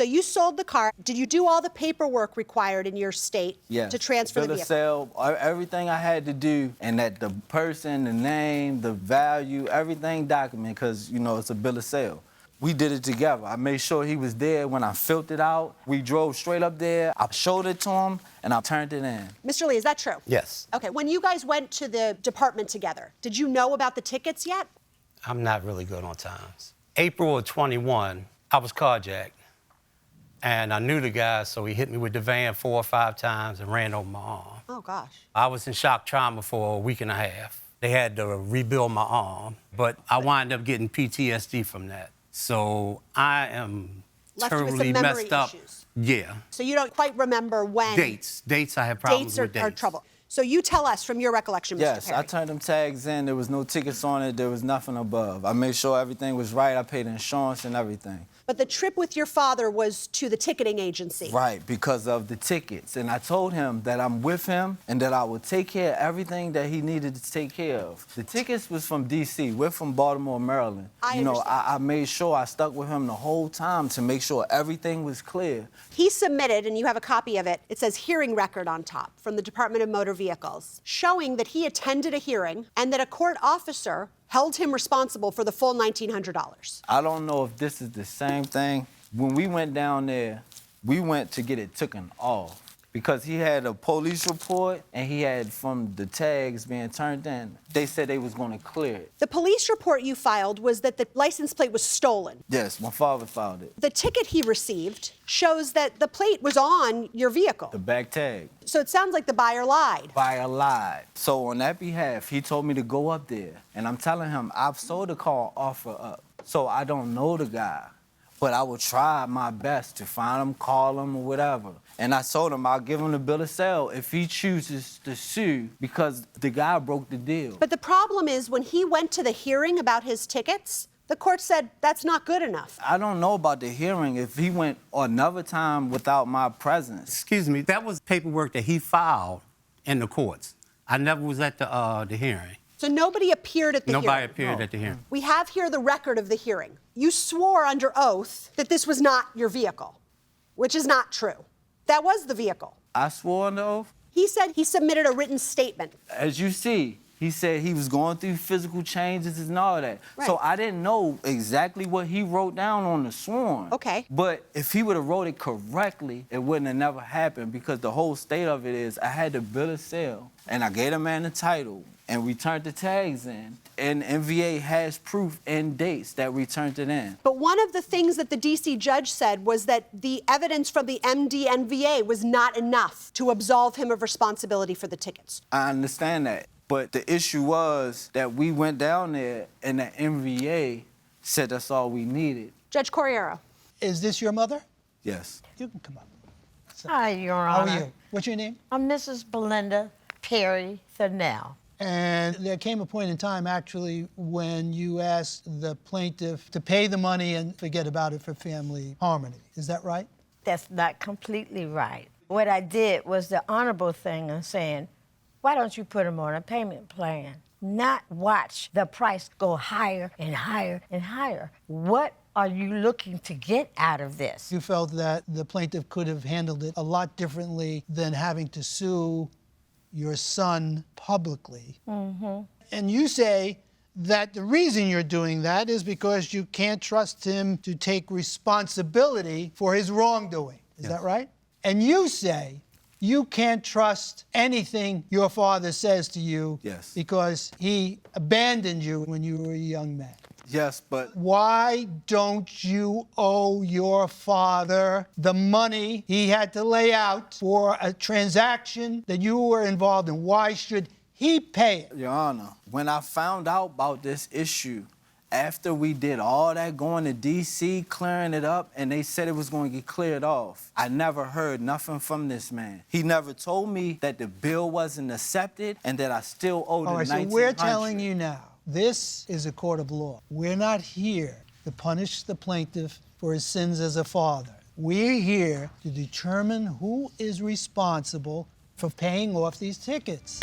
So you sold the car. Did you do all the paperwork required in your state to transfer the vehicle? Bill of sale, everything I had to do, and that the person, the name, the value, everything documented, because, you know, it's a bill of sale. We did it together. I made sure he was there when I filled it out. We drove straight up there. I showed it to him, and I turned it in. Mr. Lee, is that true? Yes. Okay, when you guys went to the department together, did you know about the tickets yet? I'm not really good on times. April of 21, I was carjacked. And I knew the guy, so he hit me with the van 4 or 5 times and ran over my arm. Oh, gosh. I was in shock trauma for a week and a half. They had to rebuild my arm, but I wound up getting PTSD from that. So I am terribly messed up. Issues. Yeah. So you don't quite remember when? Dates I have problems with dates. Are trouble. So you tell us from your recollection, Mr. Yes, Perry. I turned them tags in. There was no tickets on it. There was nothing above. I made sure everything was right. I paid insurance and everything. But the trip with your father was to the ticketing agency. Right, because of the tickets. And I told him that I'm with him and that I would take care of everything that he needed to take care of. The tickets was from D.C. We're from Baltimore, Maryland. I made sure I stuck with him the whole time to make sure everything was clear. He submitted, and you have a copy of it, it says hearing record on top from the Department of Motor Vehicles, showing that he attended a hearing and that a court officer held him responsible for the full $1,900. I don't know if this is the same thing. When we went down there, we went to get it taken off because he had a police report and he had from the tags being turned in. They said they was going to clear it. The police report you filed was that the license plate was stolen. Yes, my father filed it. The ticket he received shows that the plate was on your vehicle. The back tag. So it sounds like the buyer lied. Buyer lied. So on that behalf, he told me to go up there. And I'm telling him, I've sold the car offer up. So I don't know the guy. But I will try my best to find him, call him, or whatever. And I told him I'll give him the bill of sale if he chooses to sue because the guy broke the deal. But the problem is when he went to the hearing about his tickets, the court said that's not good enough. I don't know about the hearing if he went another time without my presence. Excuse me, that was paperwork that he filed in the courts. I never was at the hearing. So nobody appeared at the hearing? Nobody appeared at the hearing. We have here the record of the hearing. You swore under oath that this was not your vehicle, which is not true. That was the vehicle. I swore under oath? He said he submitted a written statement. As you see, he said he was going through physical changes and all that. Right. So I didn't know exactly what he wrote down on the sworn. Okay. But if he would have wrote it correctly, it wouldn't have never happened because the whole state of it is I had the bill of sale and I gave the man the title and we turned the tags in. And NVA has proof and dates that we turned it in. But one of the things that the D.C. judge said was that the evidence from the MDNVA was not enough to absolve him of responsibility for the tickets. I understand that. But the issue was that we went down there and the NVA said that's all we needed. Judge Corriero. Is this your mother? Yes. You can come up. Hi, Your How Honor. are you? What's your name? I'm Mrs. Belinda Perry Thinnell. And there came a point in time, actually, when you asked the plaintiff to pay the money and forget about it for family harmony. Is that right? That's not completely right. What I did was the honorable thing of saying, why don't you put them on a payment plan? Not watch the price go higher and higher and higher. What are you looking to get out of this? You felt that the plaintiff could have handled it a lot differently than having to sue your son publicly. Mm-hmm. And you say that the reason you're doing that is because you can't trust him to take responsibility for his wrongdoing. Is that right? And you say you can't trust anything your father says to you because he abandoned you when you were a young man. Yes, but... Why don't you owe your father the money he had to lay out for a transaction that you were involved in? Why should he pay it? Your Honor, when I found out about this issue, after we did all that going to D.C., clearing it up, and they said it was going to get cleared off, I never heard nothing from this man. He never told me that the bill wasn't accepted and that I still owed the $1,900. So we're telling you now, this is a court of law. We're not here to punish the plaintiff for his sins as a father. We're here to determine who is responsible for paying off these tickets.